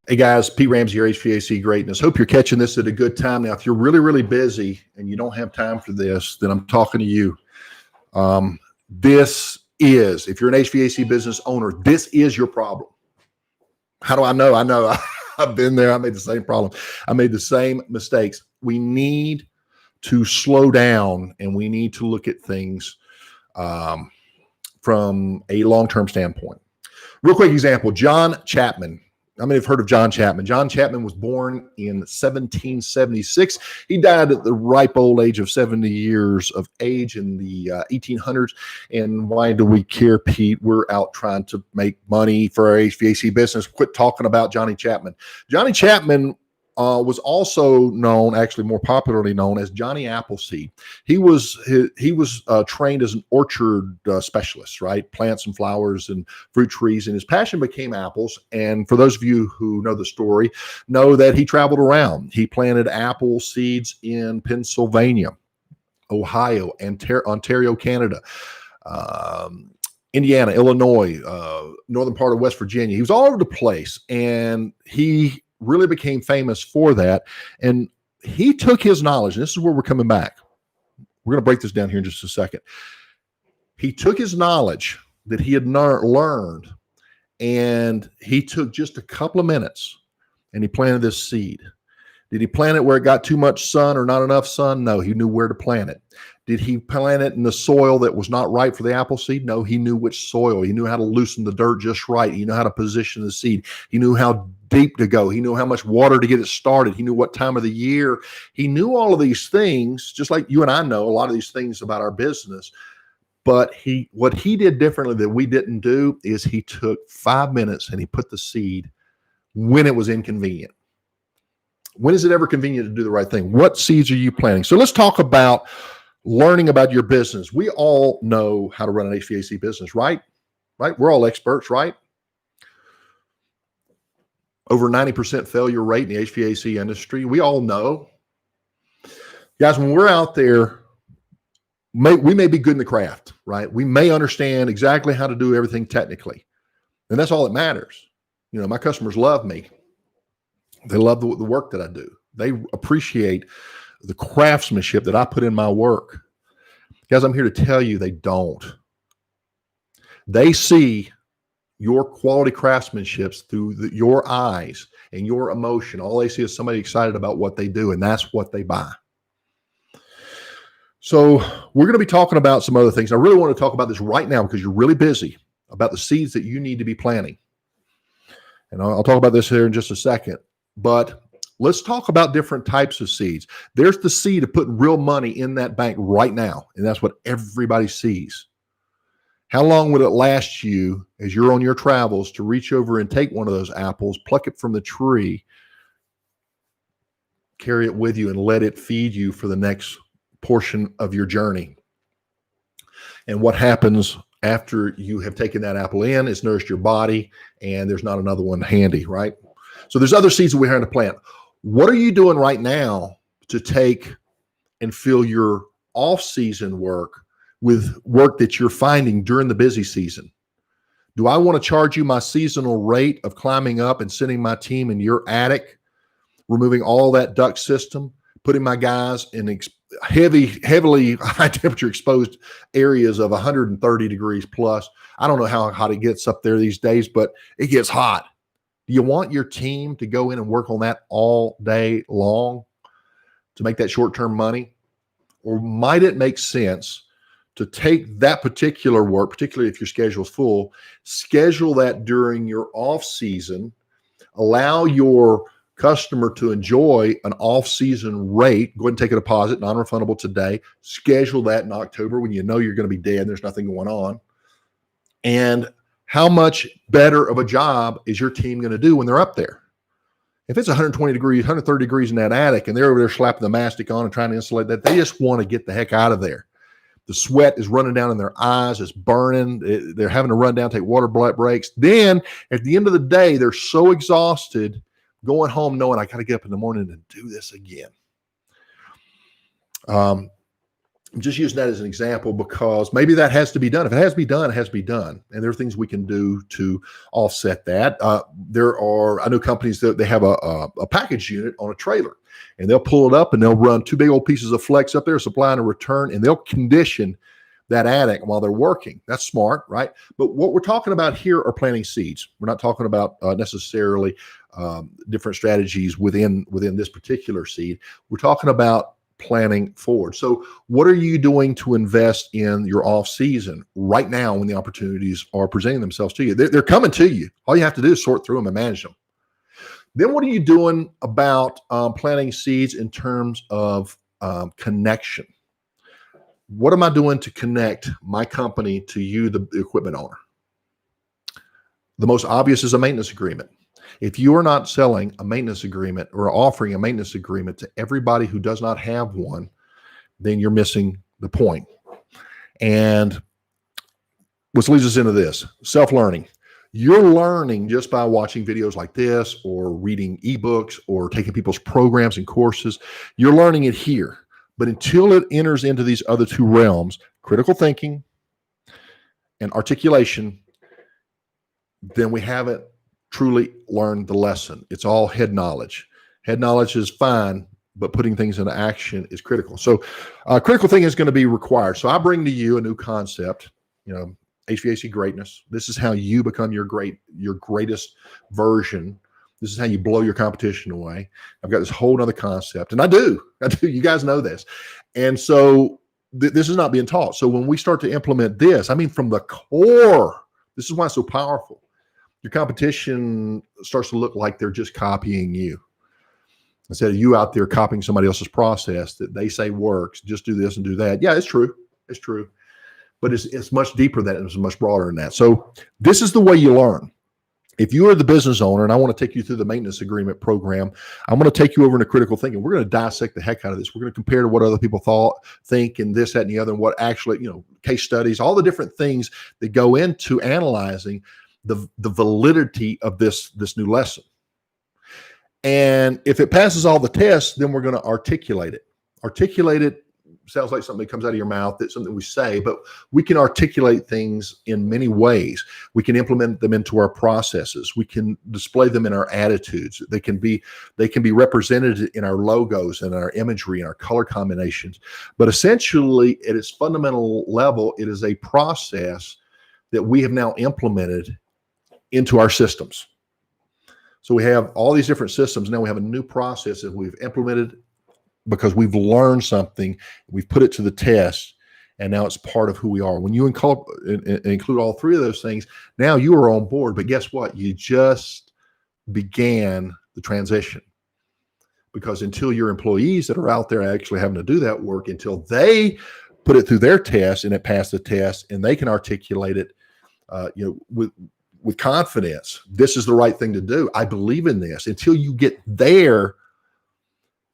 Hey guys, Pete Ramsey, your HVAC greatness. Hope you're catching this at a good time. Now, if you're really, really busy and you don't have time for this, then I'm talking to you. If you're an HVAC business owner, this is your problem. How do I know? I know I've been there. I made the same problem. I made the same mistakes. We need to slow down and we need to look at things from a long-term standpoint. Real quick example, John Chapman. I mean, you've heard of John Chapman. John Chapman was born in 1776. He died at the ripe old age of 70 years of age in the 1800s. And why do we care, Pete? We're out trying to make money for our HVAC business. Quit talking about Johnny Chapman. Johnny Chapman was also known, actually more popularly known as Johnny Appleseed. He was trained as an orchard specialist, right? Plants and flowers and fruit trees, and his passion became apples. And for those of you who know the story, know that he traveled around. He planted apple seeds in Pennsylvania, Ohio, and Ontario, Canada, Indiana, Illinois, northern part of West Virginia. He was all over the place, and he really became famous for that. And he took his knowledge, and this is where we're coming back. We're going to break this down here in just a second. He took his knowledge that he had learned, and he took just a couple of minutes and he planted this seed. Did he plant it where it got too much sun or not enough sun? No, he knew where to plant it. Did he plant it in the soil that was not right for the apple seed? No, he knew which soil. He knew how to loosen the dirt just right. He knew how to position the seed. He knew how deep to go. He knew how much water to get it started. He knew what time of the year. He knew all of these things, just like you and I know a lot of these things about our business. But what he did differently that we didn't do is he took 5 minutes and he put the seed when it was inconvenient. When is it ever convenient to do the right thing? What seeds are you planting? So let's talk about learning about your business. We all know how to run an HVAC business, right? Right? We're all experts, right? Over 90% failure rate in the HVAC industry. We all know. Guys, when we're out there, we may be good in the craft, right? We may understand exactly how to do everything technically. And that's all that matters. You know, my customers love me. They love the work that I do. They appreciate the craftsmanship that I put in my work. Guys, I'm here to tell you they don't. They see your quality craftsmanship through your eyes and your emotion. All they see is somebody excited about what they do, and that's what they buy. So we're going to be talking about some other things. I really want to talk about this right now because you're really busy, about the seeds that you need to be planting. And I'll talk about this here in just a second. But let's talk about different types of seeds. There's the seed of putting real money in that bank right now, and that's what everybody sees. How long would it last you as you're on your travels to reach over and take one of those apples, pluck it from the tree, carry it with you, and let it feed you for the next portion of your journey? And what happens after you have taken that apple in? It's nourished your body, and there's not another one handy, right? So there's other seeds that we're having to plant. What are you doing right now to take and fill your off-season work with work that you're finding during the busy season? Do I want to charge you my seasonal rate of climbing up and sending my team in your attic, removing all that duct system, putting my guys in heavily high temperature exposed areas of 130 degrees plus? I don't know how hot it gets up there these days, but it gets hot. Do you want your team to go in and work on that all day long to make that short-term money? Or might it make sense to take that particular work, particularly if your schedule is full, schedule that during your off season, allow your customer to enjoy an off-season rate, go ahead and take a deposit, non-refundable today, schedule that in October when you know you're going to be dead, there's nothing going on. And how much better of a job is your team going to do when they're up there? If it's 120 degrees, 130 degrees in that attic, and they're over there slapping the mastic on and trying to insulate that, they just want to get the heck out of there. The sweat is running down in their eyes. It's burning. They're having to run down, take water breaks. Then at the end of the day, they're so exhausted going home knowing I got to get up in the morning and do this again. I'm just using that as an example because maybe that has to be done. If it has to be done, it has to be done. And there are things we can do to offset that. I know companies that they have a package unit on a trailer, and they'll pull it up and they'll run two big old pieces of flex up there, supply and a return, and they'll condition that attic while they're working. That's smart, right? But what we're talking about here are planting seeds. We're not talking about necessarily different strategies within this particular seed. We're talking about planning forward. So what are you doing to invest in your off season right now when the opportunities are presenting themselves to you? They're coming to you. All you have to do is sort through them and manage them. Then what are you doing about planting seeds in terms of connection? What am I doing to connect my company to you, the equipment owner? The most obvious is a maintenance agreement. If you are not selling a maintenance agreement or offering a maintenance agreement to everybody who does not have one, then you're missing the point. And which leads us into this, self-learning. You're learning just by watching videos like this or reading ebooks or taking people's programs and courses. You're learning it here. But until it enters into these other two realms, critical thinking and articulation, then we haven't truly learned the lesson. It's all head knowledge. Head knowledge is fine, but putting things into action is critical. So critical thinking is going to be required. So I bring to you a new concept, HVAC greatness. This is how you become your greatest version. This is how you blow your competition away. I've got this whole other concept, and I do. You guys know this. And so this is not being taught. So when we start to implement this, from the core, this is why it's so powerful. Your competition starts to look like they're just copying you. Instead of you out there copying somebody else's process that they say works, just do this and do that. Yeah, it's true. It's true. But it's much deeper than that. It's much broader than that. So this is the way you learn. If you are the business owner, and I want to take you through the maintenance agreement program, I'm going to take you over into critical thinking. We're going to dissect the heck out of this. We're going to compare to what other people think, and this, that, and the other, and what actually, case studies, all the different things that go into analyzing the validity of this new lesson. And if it passes all the tests, then we're going to articulate it. Articulate it sounds like something that comes out of your mouth. That's something we say, but we can articulate things in many ways. We can implement them into our processes. We can display them in our attitudes. They can be represented in our logos and our imagery and our color combinations. But essentially, at its fundamental level, it is a process that we have now implemented into our systems. So we have all these different systems. Now we have a new process that we've implemented because we've learned something, we've put it to the test, and now it's part of who we are. When you include all three of those things, now you are on board. But guess what? You just began the transition. Because until your employees that are out there actually having to do that work, until they put it through their test and it passed the test and they can articulate it, with confidence, this is the right thing to do. I believe in this. Until you get there,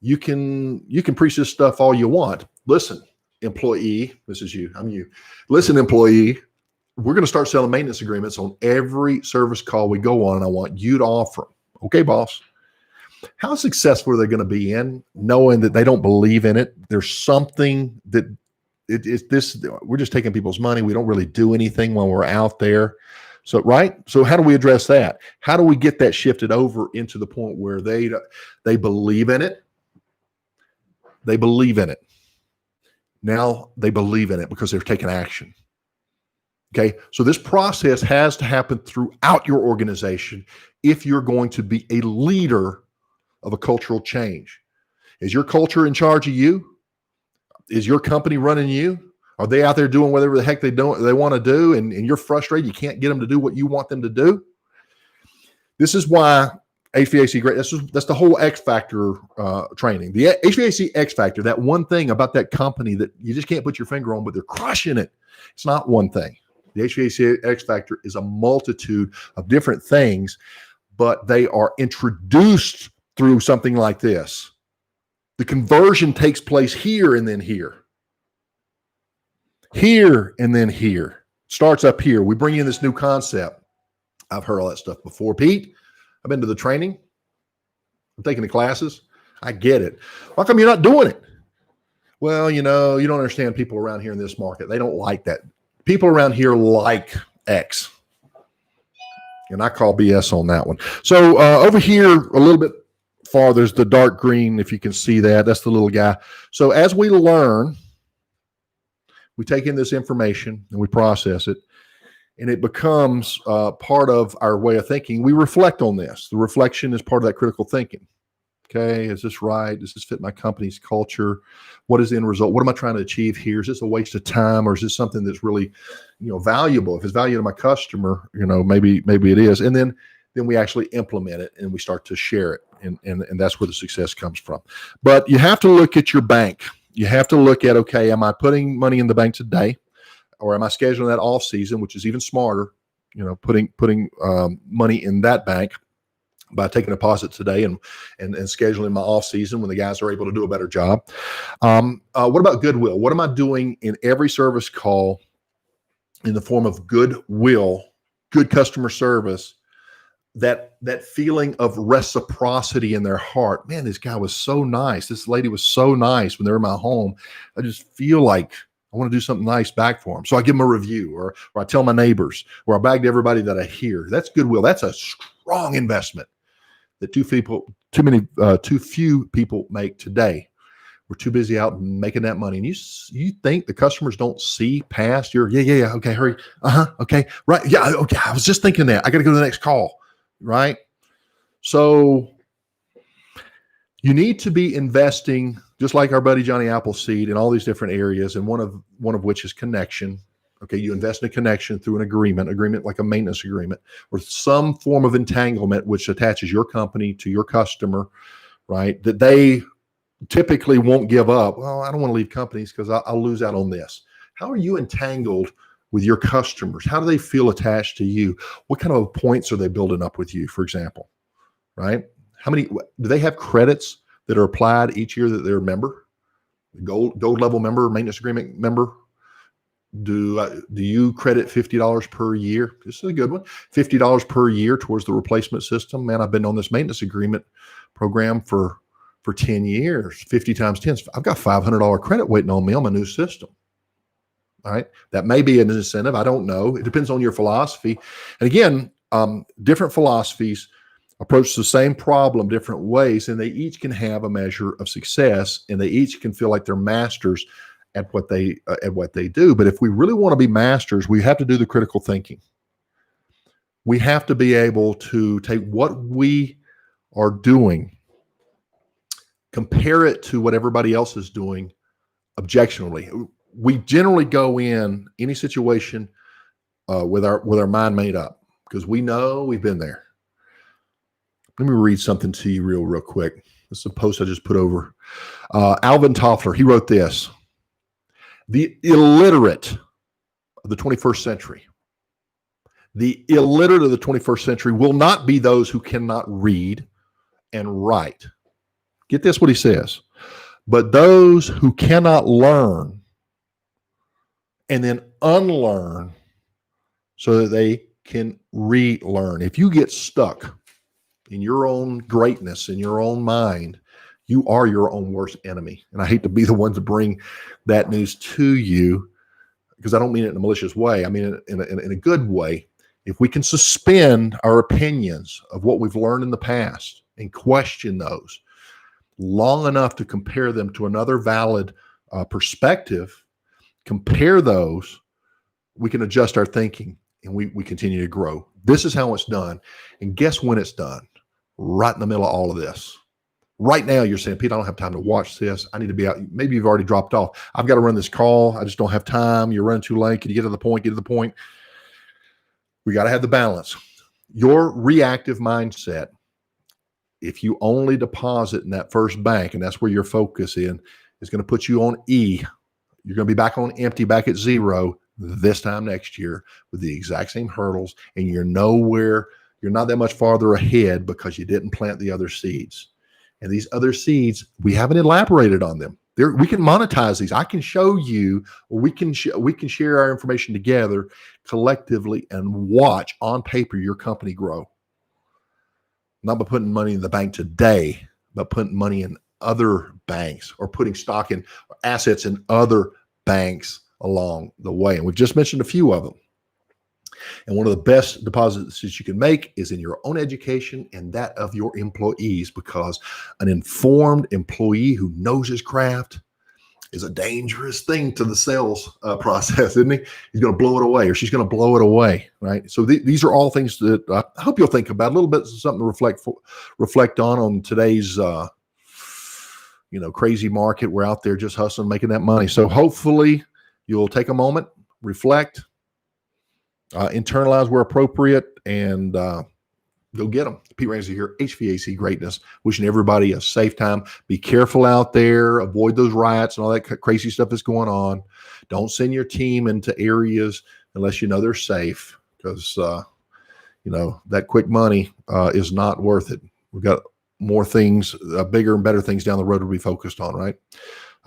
you can preach this stuff all you want. Listen, employee, this is you, I'm you. Listen, employee, we're going to start selling maintenance agreements on every service call we go on, and I want you to offer them. Okay, boss. How successful are they going to be in knowing that they don't believe in it? There's something that we're just taking people's money. We don't really do anything when we're out there. So, right? So how do we address that? How do we get that shifted over into the point where they believe in it? They believe in it. Now they believe in it because they're taking action. Okay. So this process has to happen throughout your organization if you're going to be a leader of a cultural change. Is your culture in charge of you? Is your company running you? Are they out there doing whatever the heck they want to do, and you're frustrated? You can't get them to do what you want them to do. This is why HVAC that's the whole X Factor training. The HVAC X Factor, that one thing about that company that you just can't put your finger on, but they're crushing it. It's not one thing. The HVAC X Factor is a multitude of different things, but they are introduced through something like this. The conversion takes place here and then here. Here and then here. Starts up here. We bring in this new concept. I've heard all that stuff before. Pete, I've been to the training. I'm taking the classes. I get it. How come you're not doing it? Well, you know, you don't understand people around here in this market. They don't like that. People around here like X. And I call BS on that one. So over here, a little bit far, there's the dark green, if you can see that. That's the little guy. So as we learn, we take in this information and we process it, and it becomes part of our way of thinking. We reflect on this. The reflection is part of that critical thinking. Okay, is this right? Does this fit my company's culture? What is the end result? What am I trying to achieve here? Is this a waste of time, or is this something that's really, valuable? If it's value to my customer, maybe it is. And then we actually implement it and we start to share it, and that's where the success comes from. But you have to look at your bank. You have to look at, okay, am I putting money in the bank today, or am I scheduling that off season, which is even smarter? Putting money in that bank by taking a deposit today and scheduling my off season when the guys are able to do a better job. What about Goodwill? What am I doing in every service call in the form of goodwill, good customer service? That feeling of reciprocity in their heart. Man, this guy was so nice. This lady was so nice when they're in my home. I just feel like I want to do something nice back for them. So I give them a review, or I tell my neighbors, or I bag to everybody that I hear. That's goodwill. That's a strong investment that too few people make today. We're too busy out making that money. And you think the customers don't see past your, yeah, okay, hurry. Okay, right. Yeah, okay, I was just thinking that. I got to go to the next call, right? So you need to be investing, just like our buddy Johnny Appleseed, in all these different areas, and one of which is connection. Okay, you invest in a connection through an agreement like a maintenance agreement, or some form of entanglement which attaches your company to your customer, right? That they typically won't give up. Well, I don't want to leave companies because I'll lose out on this. How are you entangled with your customers? How do they feel attached to you? What kind of points are they building up with you, for example, right? How many, do they have credits that are applied each year that they're a member? Gold level member, maintenance agreement member? Do you credit $50 per year? This is a good one. $50 per year towards the replacement system. Man, I've been on this maintenance agreement program for 10 years. 50 times 10. I've got $500 credit waiting on me on my new system. All right. That may be an incentive. I don't know. It depends on your philosophy. And again, different philosophies approach the same problem different ways, and they each can have a measure of success, and they each can feel like they're masters at what they do. But if we really want to be masters, we have to do the critical thinking. We have to be able to take what we are doing, compare it to what everybody else is doing objectively. We generally go in any situation with our mind made up, because we know we've been there. Let me read something to you real quick. This is a post I just put over. Alvin Toffler, he wrote this: the illiterate of the 21st century. The illiterate of the 21st century will not be those who cannot read and write. Get this, what he says. But those who cannot learn and then unlearn so that they can relearn. If you get stuck in your own greatness, in your own mind, you are your own worst enemy. And I hate to be the one to bring that news to you, because I don't mean it in a malicious way. I mean it in a good way. If we can suspend our opinions of what we've learned in the past and question those long enough to compare them to another valid perspective, compare those, we can adjust our thinking, and we continue to grow. This is how it's done. And guess when it's done? Right in the middle of all of this. Right now, you're saying, Pete, I don't have time to watch this. I need to be out. Maybe you've already dropped off. I've got to run this call. I just don't have time. You're running too late. Can you get to the point? Get to the point. We got to have the balance. Your reactive mindset, if you only deposit in that first bank, and that's where your focus is going to put you on E. You're going to be back on empty, back at zero this time next year with the exact same hurdles, and you're not that much farther ahead because you didn't plant the other seeds. And these other seeds, we haven't elaborated on them. We can monetize these. I can show you, or we can share our information together collectively and watch on paper your company grow. Not by putting money in the bank today, but putting money in other banks or putting stock in assets in other banks along the way. And we've just mentioned a few of them. And one of the best deposits that you can make is in your own education and that of your employees, because an informed employee who knows his craft is a dangerous thing to the sales process, isn't he? He's going to blow it away, or she's going to blow it away, right? So these are all things that I hope you'll think about a little bit, something to reflect on today's crazy market. We're out there just hustling, making that money. So hopefully you'll take a moment, reflect, internalize where appropriate, and go get them. Pete Ramsey here, HVAC Greatness, wishing everybody a safe time. Be careful out there. Avoid those riots and all that crazy stuff that's going on. Don't send your team into areas unless you know they're safe, because that quick money is not worth it. We've got more things, bigger and better things down the road to be focused on, right?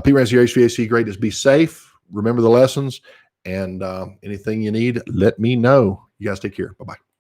Pete Ramsey here, HVAC Greatness. Be safe. Remember the lessons. And anything you need, let me know. You guys take care. Bye-bye.